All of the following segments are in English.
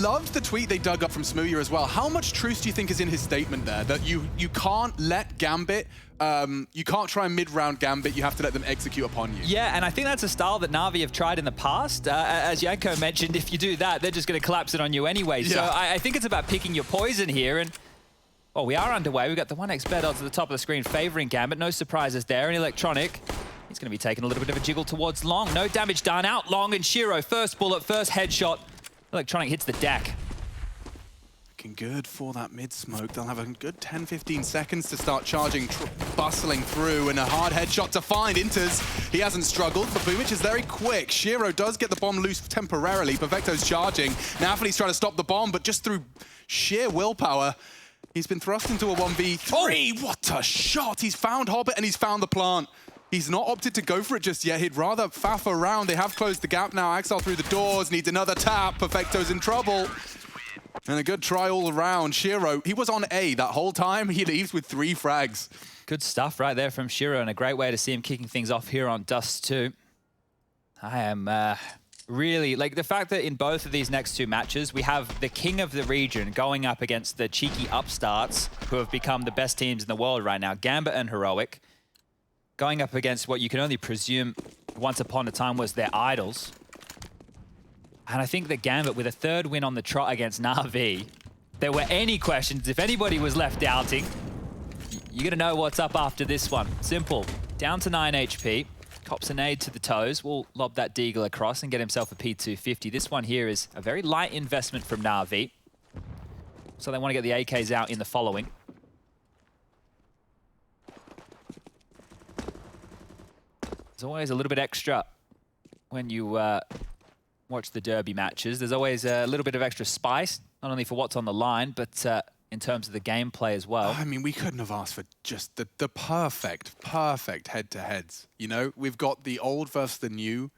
loved the tweet they dug up from Smooya as well. How much truth do you think is in his statement there? That you can't let Gambit, you can't try mid-round Gambit, you have to let them execute upon you. Yeah, and I think that's a style that Navi have tried in the past. As Yanko mentioned, if you do that, they're just going to collapse it on you anyway. Yeah. So I think it's about picking your poison here. And well, we are underway. We've got the 1x bet odds at the top of the screen favoring Gambit. No surprises there. And Electronic, he's going to be taking a little bit of a jiggle towards Long. No damage done. Out Long and Shiro. First bullet, first headshot. Electronic hits the deck. Looking good for that mid-smoke. They'll have a good 10-15 seconds to start charging, bustling through, and a hard headshot to find. Inters, he hasn't struggled, but Boomich is very quick. Shiro does get the bomb loose temporarily. Perfecto's charging. Navi's trying to stop the bomb, but just through sheer willpower, he's been thrust into a 1v3. Oh. What a shot! He's found Hobbit and he's found the plant. He's not opted to go for it just yet. He'd rather faff around. They have closed the gap now. Axel through the doors, needs another tap. Perfecto's in trouble. And a good try all around. Shiro, he was on A that whole time. He leaves with 3 frags. Good stuff right there from Shiro, and a great way to see him kicking things off here on Dust2. I am really, like, the fact that in both of these next 2 matches, we have the king of the region going up against the cheeky upstarts who have become the best teams in the world right now, Gambit and Heroic, going up against what you can only presume once upon a time was their idols. And I think that Gambit, with a 3rd win on the trot against Navi, there were any questions, if anybody was left doubting, you're going to know what's up after this one. Simple. Down to 9 HP. Cops a nade to the toes. Will lob that Deagle across and get himself a P250. This one here is a very light investment from Navi. So they want to get the AKs out in the following. There's always a little bit extra when you watch the derby matches. There's always a little bit of extra spice, not only for what's on the line, but in terms of the gameplay as well. I mean, we couldn't have asked for just the perfect head-to-heads. You know, we've got the old versus the new,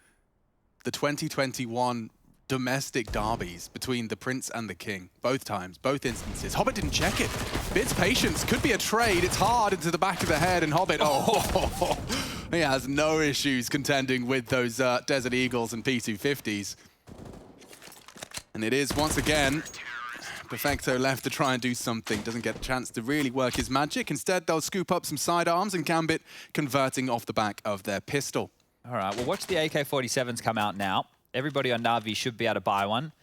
the 2021 domestic derbies between the Prince and the King. Both times, both instances. Hobbit didn't check it. Bit's patience. Could be a trade. It's hard into the back of the head, and Hobbit, he has no issues contending with those Desert Eagles and P250s. And it is, once again, Perfecto left to try and do something. Doesn't get a chance to really work his magic. Instead, they'll scoop up some sidearms, and Gambit converting off the back of their pistol. All right, well, watch the AK-47s come out now. Everybody on Navi should be able to buy one.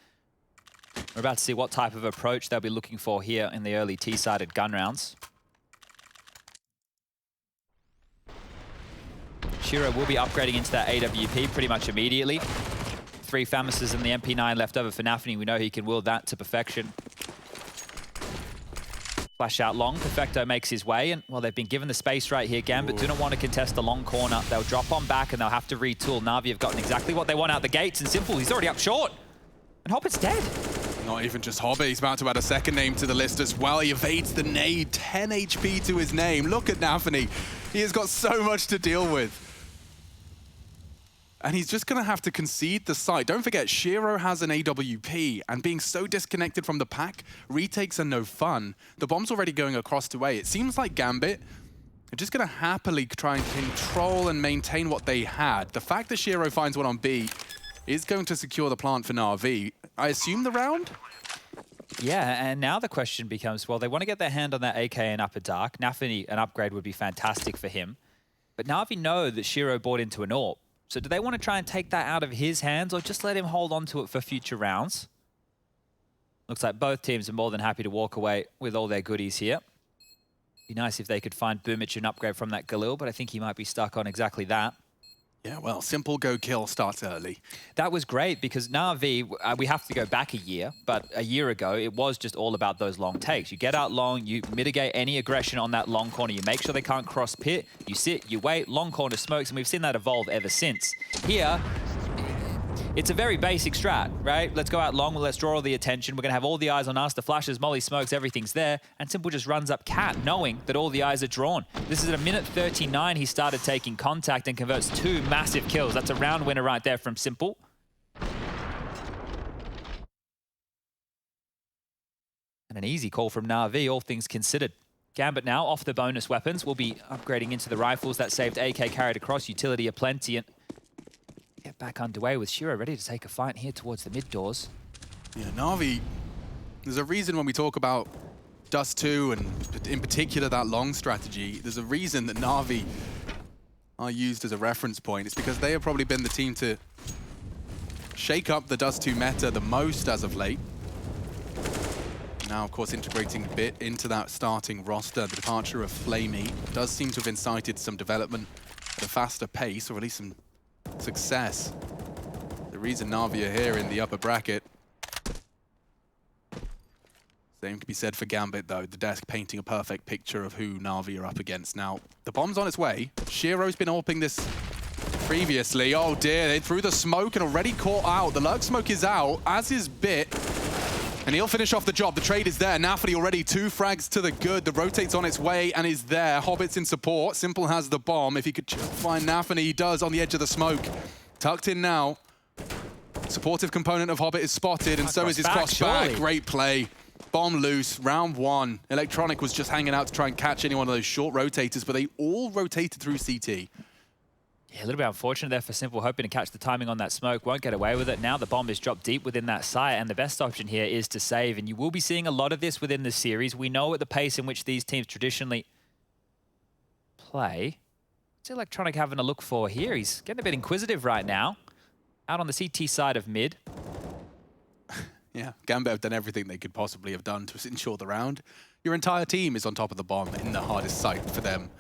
We're about to see what type of approach they'll be looking for here in the early T-sided gun rounds. Shiro will be upgrading into that AWP pretty much immediately. 3 Famises and the MP9 left over for Nafany. We know he can wield that to perfection. Flash out Long. Perfecto makes his way, and well, they've been given the space right here. Gambit do not want to contest the long corner. They'll drop on back and they'll have to retool. Navi have gotten exactly what they want out the gates, and Simple, he's already up short. And Hobbit's dead. Not even just Hobbit, he's about to add a second name to the list as well. He evades the nade, 10 HP to his name. Look at Nafany. He has got so much to deal with. And he's just going to have to concede the site. Don't forget, Shiro has an AWP, and being so disconnected from the pack, retakes are no fun. The bomb's already going across to A. It seems like Gambit are just going to happily try and control and maintain what they had. The fact that Shiro finds one on B is going to secure the plant for Navi. I assume the round? Yeah, and now the question becomes, well, they want to get their hand on that AK in Upper Dark. Nafany, an upgrade would be fantastic for him. But Navi know that Shiro bought into an AWP. So do they want to try and take that out of his hands, or just let him hold on to it for future rounds? Looks like both teams are more than happy to walk away with all their goodies here. Be nice if they could find Boomich an upgrade from that Galil, but I think he might be stuck on exactly that. Yeah, well, Simple Go Kill starts early. That was great because Navi, we have to go back a year, but a year ago, it was just all about those long takes. You get out long, you mitigate any aggression on that long corner, you make sure they can't cross pit, you sit, you wait, long corner smokes, and we've seen that evolve ever since. Here, it's a very basic strat, right? Let's go out long, let's draw all the attention, we're gonna have all the eyes on us, the flashes, molly smokes, everything's there, and Simple just runs up cat, knowing that all the eyes are drawn. This is at a minute 39, he started taking contact and converts 2 massive kills. That's a round winner right there from Simple. And an easy call from Navi, all things considered. Gambit now, off the bonus weapons, will be upgrading into the rifles. That saved AK carried across, utility aplenty, and get back underway with Shiro ready to take a fight here towards the mid doors. Yeah, Navi, there's a reason when we talk about Dust2 and in particular that long strategy, there's a reason that Navi are used as a reference point. It's because they have probably been the team to shake up the Dust2 meta the most as of late. Now, of course, integrating a bit into that starting roster. The departure of Flamey does seem to have incited some development at a faster pace, or at least some success. The reason Navi are here in the upper bracket. Same can be said for Gambit, though. The desk painting a perfect picture of who Navi are up against. Now, the bomb's on its way. Shiro's been AWPing this previously. Oh dear, they threw the smoke and already caught out. The lurk smoke is out, as is Bit. And he'll finish off the job. The trade is there. Nafi already 2 frags to the good. The rotate's on its way and is there. Hobbit's in support. Simple has the bomb. If he could find Nafi, he does on the edge of the smoke. Tucked in now. Supportive component of Hobbit is spotted, and so is his crossback. Great play. Bomb loose, round 1. Electronic was just hanging out to try and catch any one of those short rotators, but they all rotated through CT. Yeah, a little bit unfortunate there for Simple, hoping to catch the timing on that smoke. Won't get away with it. Now the bomb is dropped deep within that site, and the best option here is to save. And you will be seeing a lot of this within the series. We know at the pace in which these teams traditionally play. What's Electronic having a look for here? He's getting a bit inquisitive right now. Out on the CT side of mid. Yeah, Gambit have done everything they could possibly have done to ensure the round. Your entire team is on top of the bomb in the hardest site for them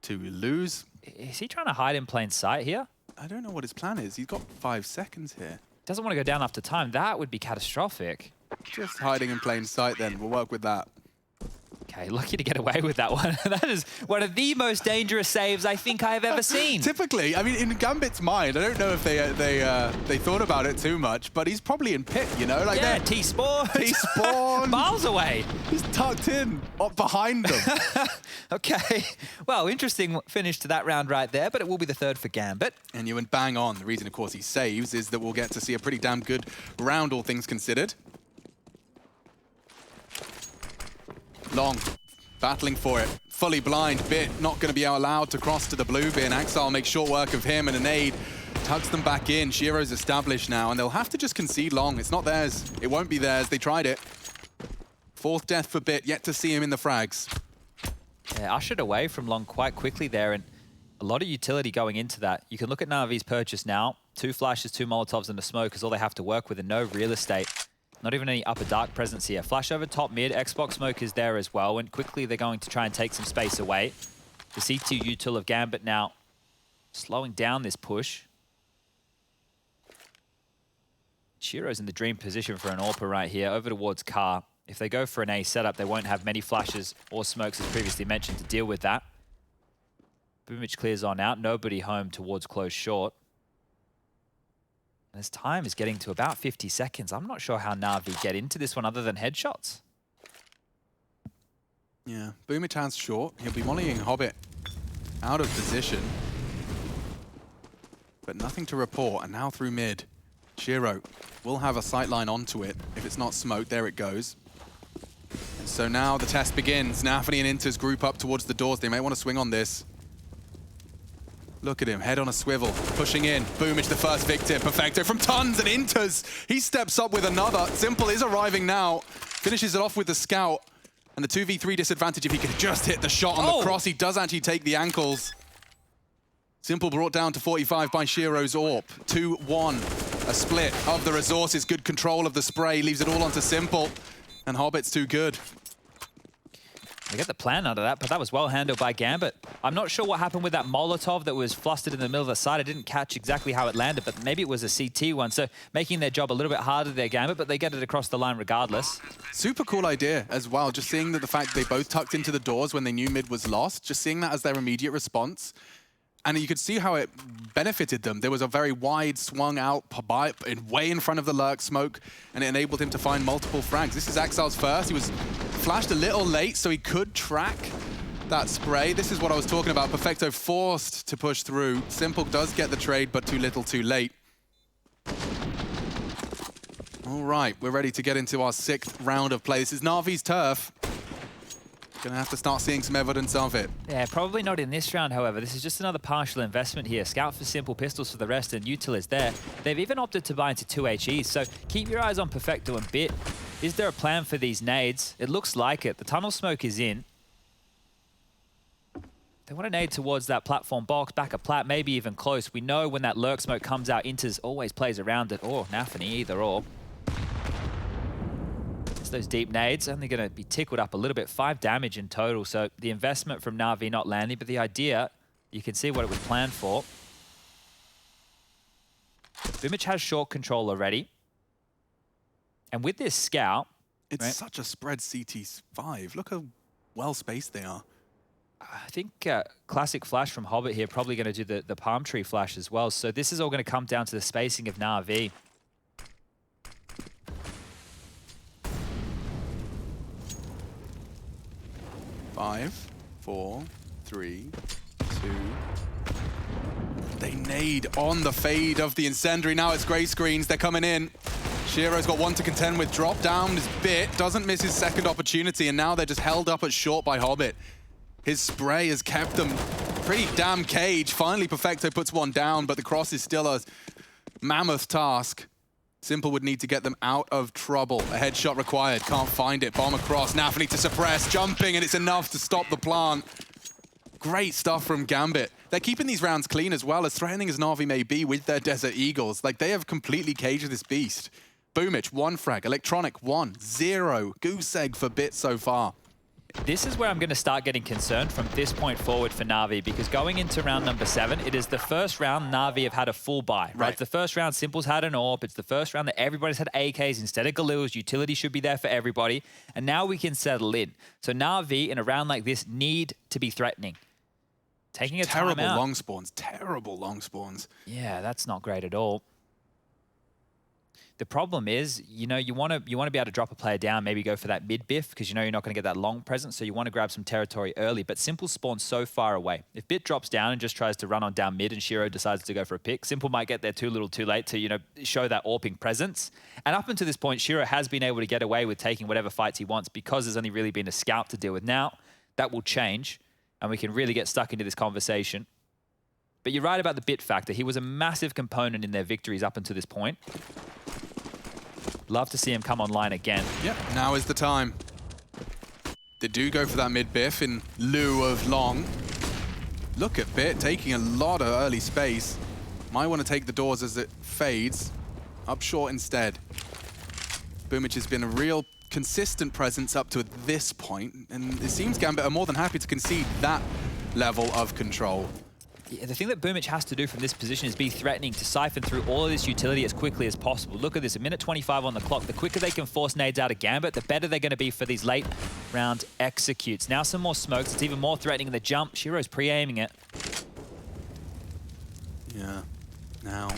to lose. Is he trying to hide in plain sight here? I don't know what his plan is. He's got 5 seconds here. Doesn't want to go down after time. That would be catastrophic. Just hiding in plain sight then. We'll work with that. Okay, lucky to get away with that one. That is one of the most dangerous saves I think I've ever seen. Typically, I mean, in Gambit's mind, I don't know if they thought about it too much, but he's probably in pit, you know? Like yeah, T-spawn. T-spawn. Miles away. He's tucked in, up behind them. Okay, well, interesting finish to that round right there, but it will be the 3rd for Gambit. And you went bang on. The reason, of course, he saves is that we'll get to see a pretty damn good round, all things considered. Long, battling for it, fully blind. Bit not going to be allowed to cross to the blue bin. Axel makes short work of him, and a nade tugs them back in. Shiro's established now, and they'll have to just concede long. It's not theirs. It won't be theirs. They tried it. 4th death for Bit, yet to see him in the frags. Yeah, ushered away from long quite quickly there, and a lot of utility going into that. You can look at Navi's purchase now. 2 flashes, 2 Molotovs, and a smoke is all they have to work with, and no real estate. Not even any upper dark presence here. Flash over top mid. Xbox smoke is there as well. And quickly they're going to try and take some space away. The C2 util of Gambit now slowing down this push. Shiro's in the dream position for an AWPer right here. Over towards Car. If they go for an A setup, they won't have many flashes or smokes, as previously mentioned, to deal with that. Boomich clears on out. Nobody home towards close short. His time is getting to about 50 seconds. I'm not sure how Navi get into this one other than headshots. Yeah, Boomich hands short. He'll be volleying Hobbit out of position. But nothing to report, and now through mid. Shiro will have a sightline onto it. If it's not smoke, there it goes. And so now the test begins. Nafi and Inters group up towards the doors. They may want to swing on this. Look at him, head on a swivel, pushing in. Boomich, the first victim. Perfecto from Tons and Inters. He steps up with another. Simple is arriving now. Finishes it off with the scout. And the 2v3 disadvantage if he could just hit the shot on the cross. He does actually take the ankles. Simple brought down to 45 by Shiro's AWP. 2-1, a split of the resources. Good control of the spray, leaves it all onto Simple. And Hobbit's too good. They get the plan out of that, but that was well handled by Gambit. I'm not sure what happened with that Molotov that was flustered in the middle of the side. I didn't catch exactly how it landed, but maybe it was a CT one. So making their job a little bit harder there, Gambit, but they get it across the line regardless. Super cool idea as well. Just seeing that the fact they both tucked into the doors when they knew mid was lost, just seeing that as their immediate response. And you could see how it benefited them. There was a very wide swung out way in front of the lurk smoke, and it enabled him to find multiple frags. This is Axel's first. He was flashed a little late, so he could track that spray. This is what I was talking about. Perfecto forced to push through. Simple does get the trade, but too little, too late. All right, we're ready to get into our 6th round of play. This is Navi's turf. Gonna have to start seeing some evidence of it. Yeah, probably not in this round, however. This is just another partial investment here. Scout for simple, pistols for the rest, and Util is there. They've even opted to buy into 2 HEs, so keep your eyes on Perfecto and Bit. Is there a plan for these nades? It looks like it. The tunnel smoke is in. They want to nade towards that platform box, back a plat, maybe even close. We know when that lurk smoke comes out, Inters always plays around it, or Nafi, either or. Those deep nades only going to be tickled up a little bit. 5 damage in total, so the investment from Navi not landing, but the idea, you can see what it was planned for. Boomich has short control already. And with this scout... It's such a spread CT5. Look how well spaced they are. I think classic flash from Hobbit here, probably going to do the palm tree flash as well. So this is all going to come down to the spacing of Navi. Five, 4, 3, 2. They nade on the fade of the incendiary. Now it's grey screens. They're coming in. Shiro's got one to contend with. Drop down his Bit. Doesn't miss his second opportunity. And now they're just held up at short by Hobbit. His spray has kept them pretty damn caged. Finally, Perfecto puts one down, but the cross is still a mammoth task. Simple would need to get them out of trouble. A headshot required, can't find it. Bomb across, Nafi to suppress, jumping, and it's enough to stop the plant. Great stuff from Gambit. They're keeping these rounds clean as well, as threatening as Navi may be with their Desert Eagles. Like, they have completely caged this beast. Boomich, 1 frag. Electronic, 1. 0. Goose egg for Bit so far. This is where I'm going to start getting concerned from this point forward for Navi, because going into round number 7, it is the first round Navi have had a full buy. Right? It's the first round Simple's had an AWP. It's the first round that everybody's had AKs instead of Galils. Utility should be there for everybody. And now we can settle in. So Navi, in a round like this, need to be threatening. Taking a terrible timeout. long spawns. Terrible long spawns. Yeah, that's not great at all. The problem is, you know, you want to be able to drop a player down, maybe go for that mid biff, because you know you're not going to get that long presence, so you want to grab some territory early. But Simple spawns so far away. If Bit drops down and just tries to run on down mid and Shiro decides to go for a pick, Simple might get there too little too late to, you know, show that AWPing presence. And up until this point, Shiro has been able to get away with taking whatever fights he wants because there's only really been a scout to deal with. Now, that will change, and we can really get stuck into this conversation. But you're right about the Bit factor. He was a massive component in their victories up until this point. Love to see him come online again. Yep, now is the time. They do go for that mid biff in lieu of long. Look at Bit taking a lot of early space. Might want to take the doors as it fades. Up short instead. Boomich has been a real consistent presence up to this point, and it seems Gambit are more than happy to concede that level of control. Yeah, the thing that Boomich has to do from this position is be threatening to siphon through all of this utility as quickly as possible. Look at this, a minute 25 on the clock. The quicker they can force nades out of Gambit, the better they're going to be for these late round executes. Now some more smokes. It's even more threatening in the jump. Shiro's pre-aiming it. Yeah, now,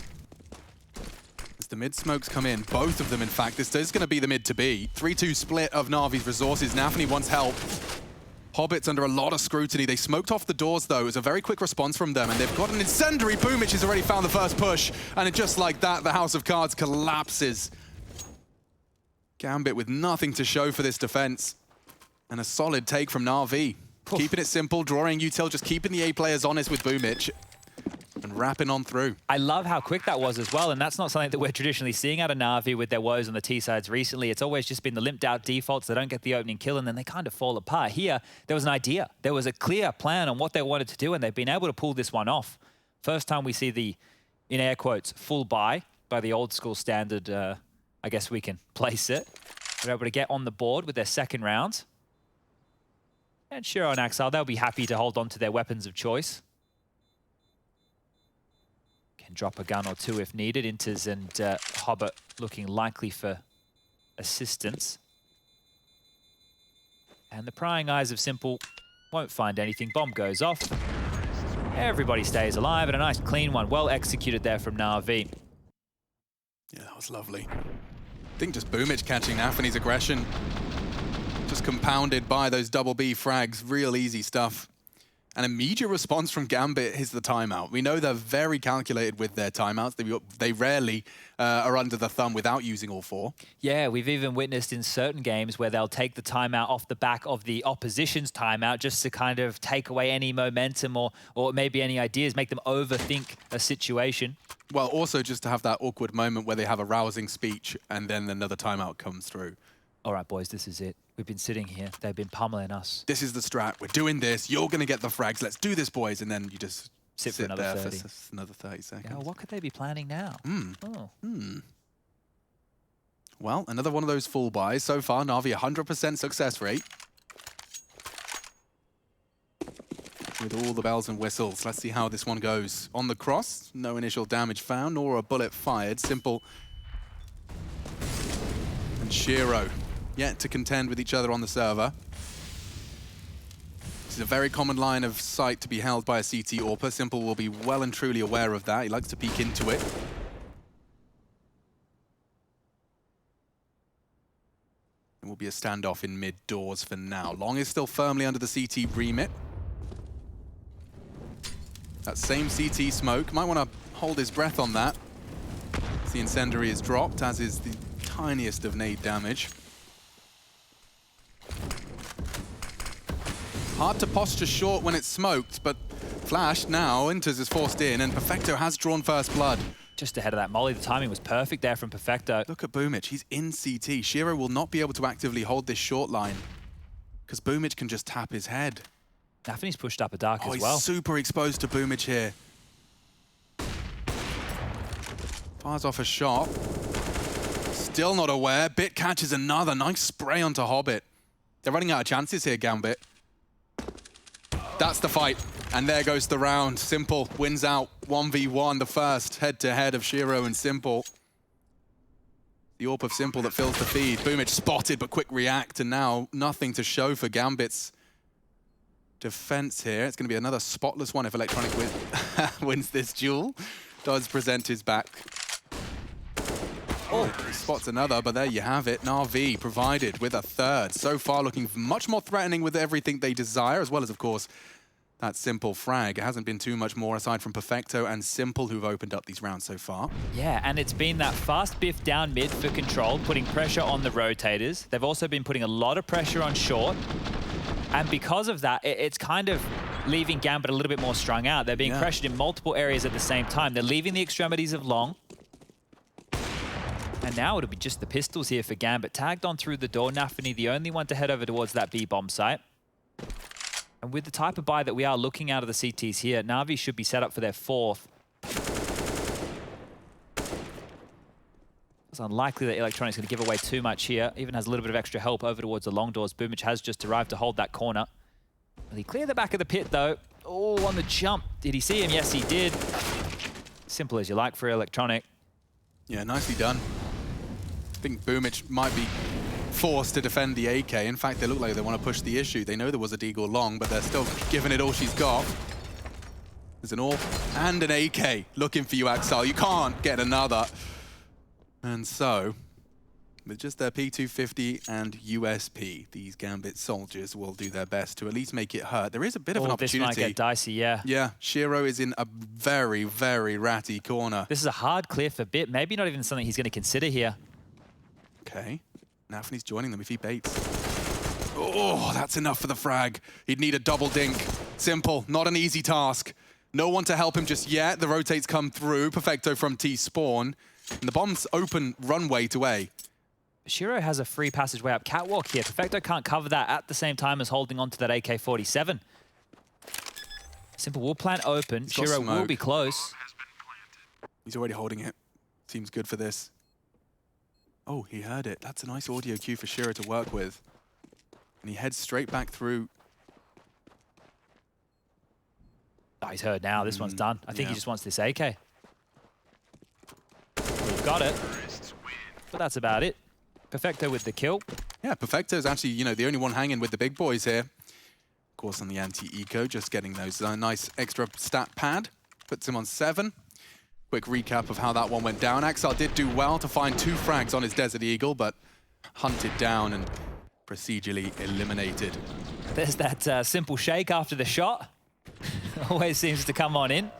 as the mid smokes come in, both of them in fact, this is going to be the mid to be. 3-2 split of Navi's resources. Nafi wants help. Hobbit's under a lot of scrutiny. They smoked off the doors, though. It was a very quick response from them, and they've got an incendiary. Boomich has already found the first push, and just like that, the House of Cards collapses. Gambit with nothing to show for this defense, and a solid take from Navi. Keeping it simple, drawing util, just keeping the A players honest with Boomich, and wrapping on through. I love how quick that was as well, and that's not something that we're traditionally seeing out of Navi with their woes on the T sides recently. It's always just been the limped out defaults. They don't get the opening kill, and then they kind of fall apart. Here, there was an idea. There was a clear plan on what they wanted to do, and they've been able to pull this one off. First time we see the, in air quotes, full buy by the old school standard, I guess we can place it. They're able to get on the board with their second round. And Shiro and Axel, they'll be happy to hold on to their weapons of choice. Can drop a gun or two if needed. Inters and Hobbit looking likely for assistance. And the prying eyes of Simple won't find anything. Bomb goes off. Everybody stays alive, and a nice clean one. Well executed there from Navi. Yeah, that was lovely. I think just Boomich catching Nafi's aggression. Just compounded by those double B frags. Real easy stuff. An immediate response from Gambit is the timeout. We know they're very calculated with their timeouts. They rarely are under the thumb without using all 4. Yeah, we've even witnessed in certain games where they'll take the timeout off the back of the opposition's timeout just to kind of take away any momentum or maybe any ideas, make them overthink a situation. Well, also just to have that awkward moment where they have a rousing speech and then another timeout comes through. All right, boys, this is it. We've been sitting here. They've been pummeling us. This is the strat. We're doing this. You're going to get the frags. Let's do this, boys. And then you just sit for another there 30. for another 30 seconds. Yeah, what could they be planning now? Well, another one of those full buys. So far, Navi, 100% success rate. With all the bells and whistles. Let's see how this one goes. On the cross, no initial damage found, nor a bullet fired. Simple and Shiro yet to contend with each other on the server. This is a very common line of sight to be held by a CT AWPer. Simple will be well and truly aware of that. He likes to peek into it. It will be a standoff in mid doors for now. Long is still firmly under the CT remit. That same CT smoke. Might want to hold his breath on that. The incendiary is dropped, as is the tiniest of nade damage. Hard to posture short when it's smoked, but Flash now enters is forced in, and Perfecto has drawn first blood. Just ahead of that molly, the timing was perfect there from Perfecto. Look at Boomich, he's in CT. Shiro will not be able to actively hold this short line, because Boomich can just tap his head. Nafi's pushed up a dark as well. He's super exposed to Boomich here. Fires off a shot. Still not aware. Bit catches another. Nice spray onto Hobbit. They're running out of chances here, Gambit. That's the fight. And there goes the round. Simple wins out 1v1, the first head-to-head of Shiro and Simple. The AWP of Simple that fills the feed. Boomich spotted, but quick react, and now nothing to show for Gambit's defense here. It's going to be another spotless one if Electronic wins this duel. Does present his back. Oh, he spots another, but there you have it. Navi provided with a third. So far looking much more threatening with everything they desire, as well as, of course, that Simple frag. It hasn't been too much more aside from Perfecto and Simple who've opened up these rounds so far. Yeah, and it's been that fast biff down mid for control, putting pressure on the rotators. They've also been putting a lot of pressure on short. And because of that, it's kind of leaving Gambit a little bit more strung out. They're being pressured in multiple areas at the same time. They're leaving the extremities of long. And now it'll be just the pistols here for Gambit. Tagged on through the door. Nafi, the only one to head over towards that B-bomb site. And with the type of buy that we are looking out of the CTs here, Navi should be set up for their fourth. It's unlikely that Electronic's going to give away too much here. Even has a little bit of extra help over towards the long doors. Boomich has just arrived to hold that corner. Will he clear the back of the pit, though? Oh, on the jump. Did he see him? Yes, he did. Simple as you like for Electronic. Yeah, nicely done. I think Boomich might be forced to defend the AK. In fact, they look like they want to push the issue. They know there was a deagle long, but they're still giving it all she's got. There's an AWP and an AK looking for you, Axel. You can't get another. And so, with just their P250 and USP, these Gambit soldiers will do their best to at least make it hurt. There is a bit of an opportunity. This might get dicey, yeah. Yeah, Shiro is in a very, very ratty corner. This is a hard clear for Bit. Maybe not even something he's going to consider here. Okay. Nafni's joining them if he baits. Oh, that's enough for the frag. He'd need a double dink. Simple, not an easy task. No one to help him just yet. The rotates come through. Perfecto from T-spawn. And the bomb's open runway to A. Shiro has a free passageway up catwalk here. Perfecto can't cover that at the same time as holding on to that AK-47. Simple will plant open. Shiro will be close. He's already holding it. Seems good for this. Oh, he heard it. That's a nice audio cue for Shiro to work with. And he heads straight back through. Oh, he's heard now. This one's done. I think he just wants this AK. We've got it. But that's about it. Perfecto with the kill. Yeah, Perfecto's actually, you know, the only one hanging with the big boys here. Of course, on the anti-eco, just getting those nice extra stat pad. Puts him on 7. Quick recap of how that one went down. Axel did do well to find 2 frags on his Desert Eagle, but hunted down and procedurally eliminated. There's that simple shake after the shot. always seems to come on in.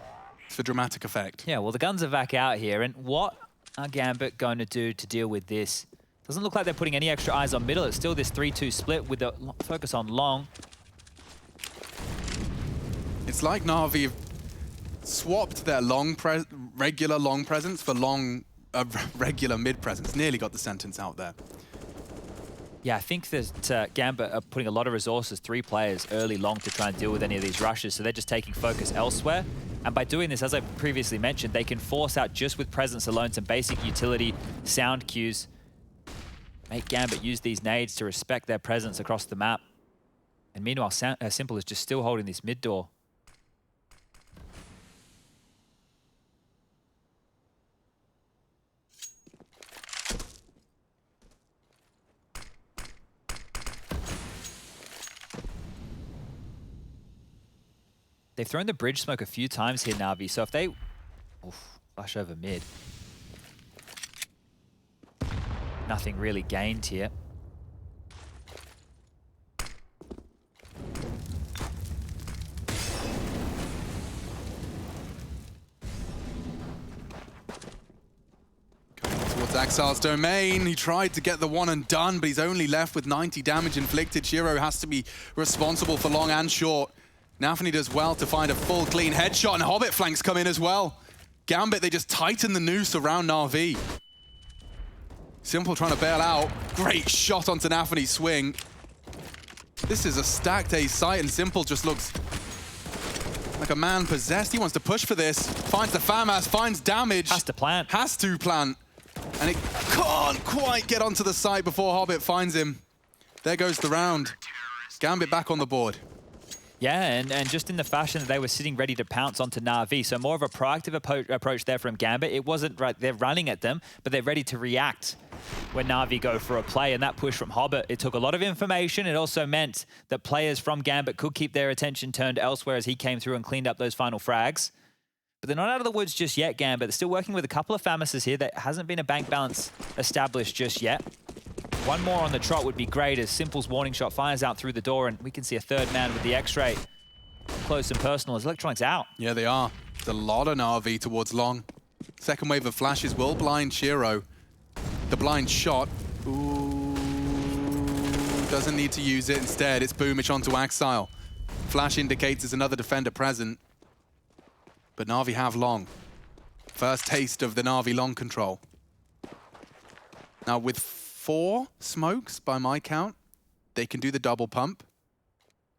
It's for dramatic effect. Yeah, well, the guns are back out here, and what are Gambit going to do to deal with this? Doesn't look like they're putting any extra eyes on middle. It's still this 3-2 split with the focus on long. It's like Navi have swapped their regular long presence for regular mid presence. Nearly got the sentence out there. Yeah, I think that Gambit are putting a lot of resources, 3 players, early long to try and deal with any of these rushes, so they're just taking focus elsewhere. And by doing this, as I previously mentioned, they can force out just with presence alone some basic utility sound cues. Make Gambit use these nades to respect their presence across the map. And meanwhile, Simple is just still holding this mid door. They've thrown the bridge smoke a few times here, Navi, so if they... Oof, flash over mid. Nothing really gained here. Coming towards Axile's domain. He tried to get the one and done, but he's only left with 90 damage inflicted. Shiro has to be responsible for long and short. Navi does well to find a full clean headshot, and Hobbit flanks come in as well. Gambit, they just tighten the noose around Navi. Simple trying to bail out. Great shot onto Nafany's swing. This is a stacked A site, and Simple just looks like a man possessed. He wants to push for this. Finds the FAMAS, finds damage. Has to plant. Has to plant. And it can't quite get onto the site before Hobbit finds him. There goes the round. Gambit back on the board. Yeah, and just in the fashion that they were sitting ready to pounce onto Navi, so more of a proactive approach there from Gambit. It wasn't right, they're running at them, but they're ready to react when Navi go for a play, and that push from Hobbit, it took a lot of information. It also meant that players from Gambit could keep their attention turned elsewhere as he came through and cleaned up those final frags. But they're not out of the woods just yet, Gambit. They're still working with a couple of FAMASes here. There hasn't been a bank balance established just yet. One more on the trot would be great as Simple's warning shot fires out through the door, and we can see a third man with the X-ray close and personal as Electronic's out. Yeah, they are. There's a lot of Navi towards long. Second wave of flashes will blind Shiro. The blind shot. Ooh, doesn't need to use it. Instead, it's Boomich onto Axile. Flash indicates there's another defender present. But Navi have long. First taste of the Navi long control. Now with 4 smokes by my count, they can do the double pump.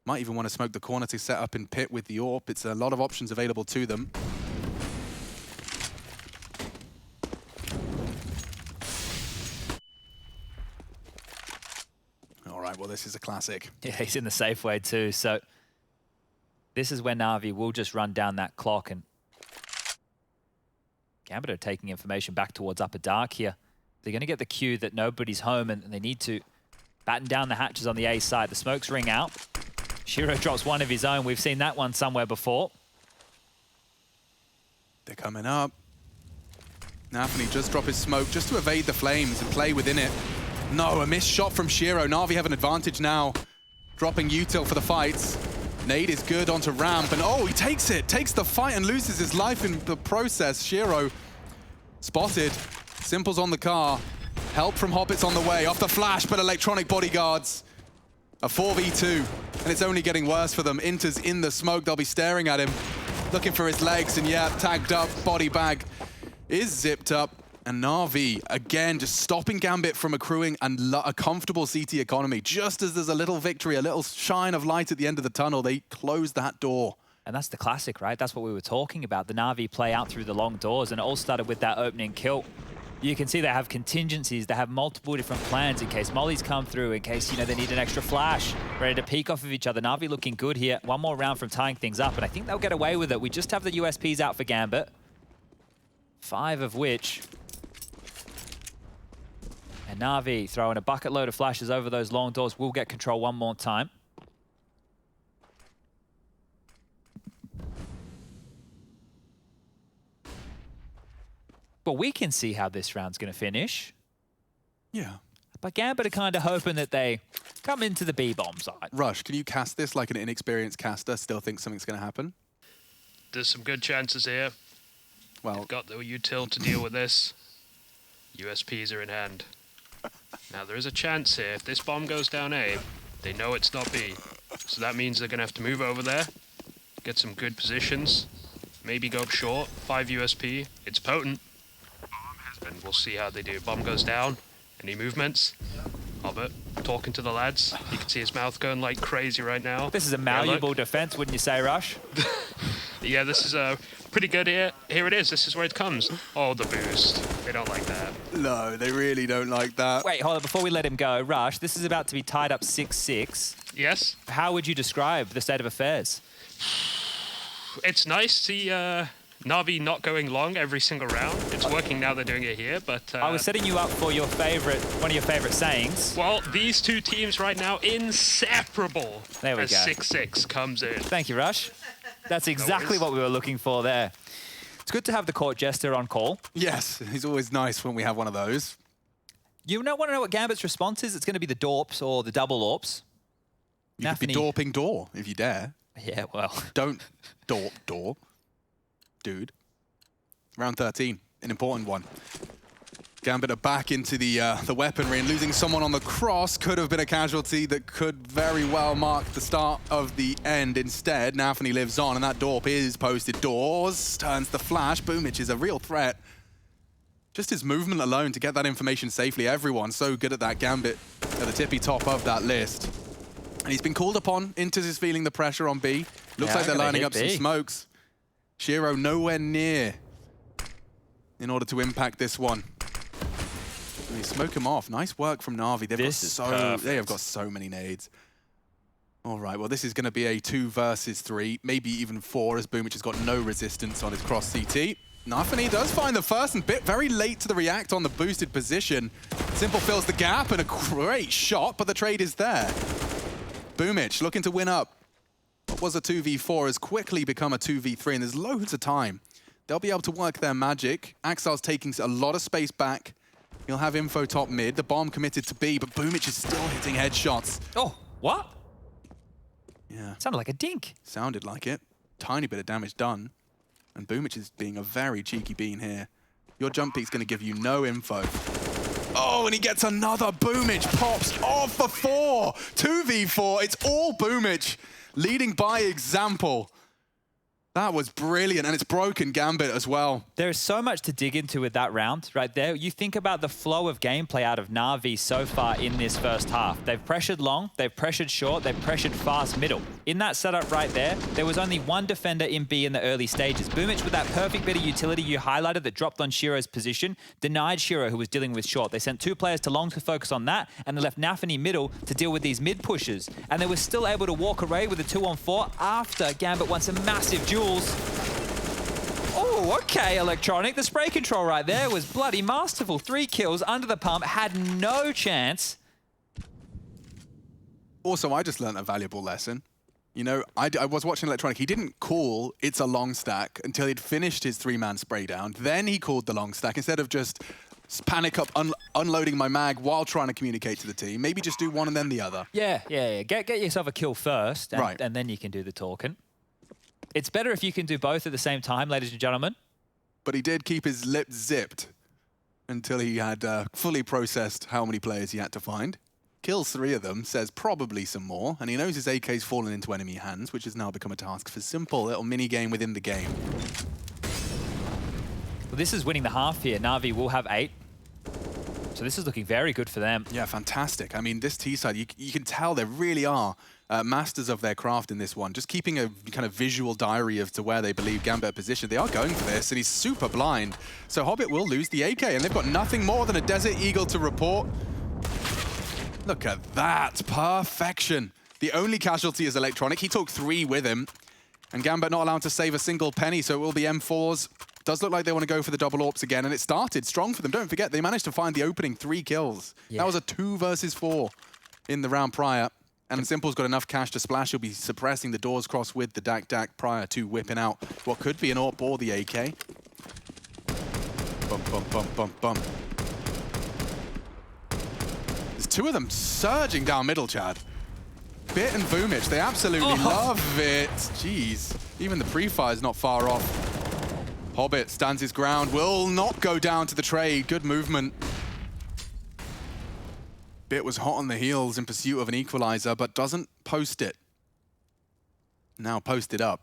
Might even want to smoke the corner to set up in pit with the AWP. It's a lot of options available to them. All right, well, this is a classic. Yeah, he's in the safe way too. So this is where Navi will just run down that clock, and Gambit are taking information back towards upper dark here. They're going to get the cue that nobody's home, and they need to batten down the hatches on the A side. The smokes ring out. Shiro drops one of his own. We've seen that one somewhere before. They're coming up. Nafany just drop his smoke just to evade the flames and play within it. No, a missed shot from Shiro. Navi have an advantage now. Dropping util for the fights. Nade is good onto ramp, and oh, he takes it. Takes the fight and loses his life in the process. Shiro spotted. Simple's on the car. Help from Hobbit's on the way. Off the flash, but Electronic bodyguards. A 4v2, and it's only getting worse for them. Inter's in the smoke. They'll be staring at him, looking for his legs, and yeah, tagged up. Body bag is zipped up. And Navi, again, just stopping Gambit from accruing a comfortable CT economy. Just as there's a little victory, a little shine of light at the end of the tunnel, they close that door. And that's the classic, right? That's what we were talking about. The Navi play out through the long doors, and it all started with that opening kill. You can see they have contingencies. They have multiple different plans in case mollies come through, in case, you know, they need an extra flash, ready to peek off of each other. Navi looking good here. One more round from tying things up, and I think they'll get away with it. We just have the USPs out for Gambit. 5 of which... And Navi throwing a bucket load of flashes over those long doors will get control one more time. But we can see how this round's going to finish. Yeah. But Gambit are kind of hoping that they come into the B-bomb side. Rush, can you cast this like an inexperienced caster still think something's going to happen? there's some good chances here. Well, They've got the util to deal with this. USPs are in hand. Now there is a chance here. If this bomb goes down A, they know it's not B. So that means they're going to have to move over there, get some good positions, maybe go up short. 5 USP. It's potent. And we'll see how they do. Bomb goes down. Any movements? Hobbit talking to the lads. You can see his mouth going like crazy right now. This is a malleable defense, wouldn't you say, Rush? Yeah, this is pretty good here. Here it is. This is where it comes. Oh, the boost. They don't like that. no, they really don't like that. Wait, hold on. Before we let him go, Rush, this is about to be tied up 6-6. Yes? How would you describe the state of affairs? It's nice to see Navi not going long every single round. It's working now they're doing it here, but... I was setting you up for your one of your favorite sayings. Well, these two teams right now, inseparable. There we as go. 6-6 comes in. Thank you, Rush. That's exactly what we were looking for there. It's good to have the court jester on call. Yes, he's always nice when we have one of those. You want to know what Gambit's response is? It's going to be the Dorps or the double Orps. You could be dorping door if you dare. Yeah, well. Don't dorp door, dude. Round 13, an important one. Gambit are back into the weaponry, and losing someone on the cross could have been a casualty that could very well mark the start of the end. Instead, Navi lives on, and that Dorp is posted doors, turns the flash. Boomich is a real threat. Just his movement alone to get that information safely. Everyone's so good at that. Gambit at the tippy top of that list. And he's been called upon. Inters is feeling the pressure on B. Looks like they're lining up some smokes. Shiro nowhere near in order to impact this one. And they smoke him off. Nice work from Navi. They have got so many nades. All right, well, this is going to be a 2 versus 3, maybe even 4, as Boomich has got no resistance on his cross CT. Navi does find the first and bit very late to the react on the boosted position. Simple fills the gap and a great shot, but the trade is there. Boomich looking to win up. What was a 2v4 has quickly become a 2v3, and there's loads of time. They'll be able to work their magic. Axel's taking a lot of space back. He'll have info top mid. The bomb committed to B, but Boomich is still hitting headshots. Oh, what? Yeah. Sounded like a dink. Sounded like it. Tiny bit of damage done. And Boomich is being a very cheeky bean here. Your jump peek's going to give you no info. Oh, and he gets another. Boomich pops off for 4. 2v4. It's all Boomich, leading by example. That was brilliant, and it's broken Gambit as well. There is so much to dig into with that round right there. You think about the flow of gameplay out of Navi so far in this first half. They've pressured long, they've pressured short, they've pressured fast middle. In that setup right there was only one defender in B in the early stages. Boomich with that perfect bit of utility you highlighted that dropped on Shiro's position, denied Shiro who was dealing with short. They sent 2 players to long to focus on that, and they left Nafi middle to deal with these mid pushes. And they were still able to walk away with a 2-on-4 after Gambit won some massive duels. Oh, okay, Electronic. The spray control right there was bloody masterful. 3 kills under the pump, had no chance. Also, I just learned a valuable lesson. You know, I was watching Electronic. He didn't call it's a long stack until he'd finished his 3-man spray down. Then he called the long stack instead of just panic up, unloading my mag while trying to communicate to the team. Maybe just do one and then the other. Yeah. Get yourself a kill first, and, right. And then you can do the talking. It's better if you can do both at the same time, ladies and gentlemen. But he did keep his lips zipped until he had fully processed how many players he had to find. Kills 3 of them, says probably some more, and he knows his AK's fallen into enemy hands, which has now become a task for simple little mini-game within the game. Well, this is winning the half here. Navi will have 8. So this is looking very good for them. Yeah, fantastic. I mean, this T-side, you can tell they really are masters of their craft in this one. Just keeping a kind of visual diary of to where they believe Gambit are positioned. They are going for this, and he's super blind. So Hobbit will lose the AK, and they've got nothing more than a Desert Eagle to report. Look at that, perfection. The only casualty is Electronic. He took 3 with him, and Gambit not allowed to save a single penny, so it will be M4s. Does look like they want to go for the double AWPs again, and it started strong for them. Don't forget, they managed to find the opening 3 kills. Yeah. That was a 2 versus 4 in the round prior. And Simple's got enough cash to splash. He'll be suppressing the doors cross with the Dak prior to whipping out what could be an AWP or the AK. Bump, bump, bump, bump, bump. There's 2 of them surging down middle, Chad. Bit and Boomich, they absolutely love it. Jeez, even the pre-fire is not far off. Hobbit stands his ground, will not go down to the trade. Good movement. Bit was hot on the heels in pursuit of an equalizer, but doesn't post it. Now posted up.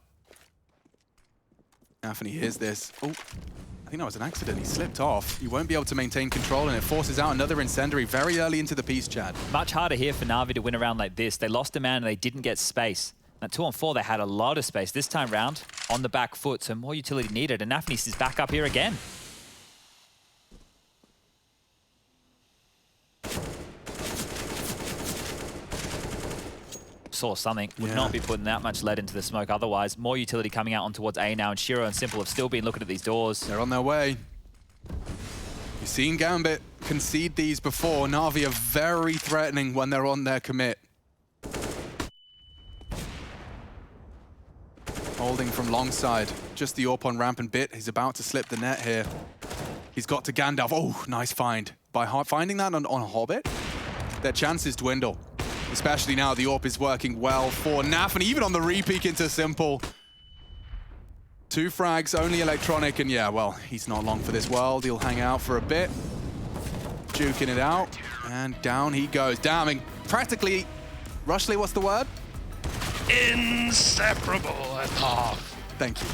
Anthony hears this. Oh, I think that was an accident. He slipped off. He won't be able to maintain control, and it forces out another incendiary very early into the piece, Chad. Much harder here for Navi to win a round like this. They lost a man and they didn't get space. At 2-on-4, they had a lot of space. This time round, on the back foot, so more utility needed. And Nafnis is back up here again. Saw something. Would not be putting that much lead into the smoke otherwise. More utility coming out on towards A now, and Shiro and Simple have still been looking at these doors. They're on their way. You've seen Gambit concede these before. Navi are very threatening when they're on their commit. Holding from long side. Just the AWP on ramp, and Bit, he's about to slip the net here. He's got to Gandalf. Oh, nice find. By finding that on Hobbit, their chances dwindle. Especially now the AWP is working well for Naf, and even on the re-peek into Simple. 2 frags, only electronic, and yeah, well, he's not long for this world. He'll hang out for a bit. Juking it out, and down he goes. Damning, practically, Rushley, what's the word? Inseparable at half. Thank you.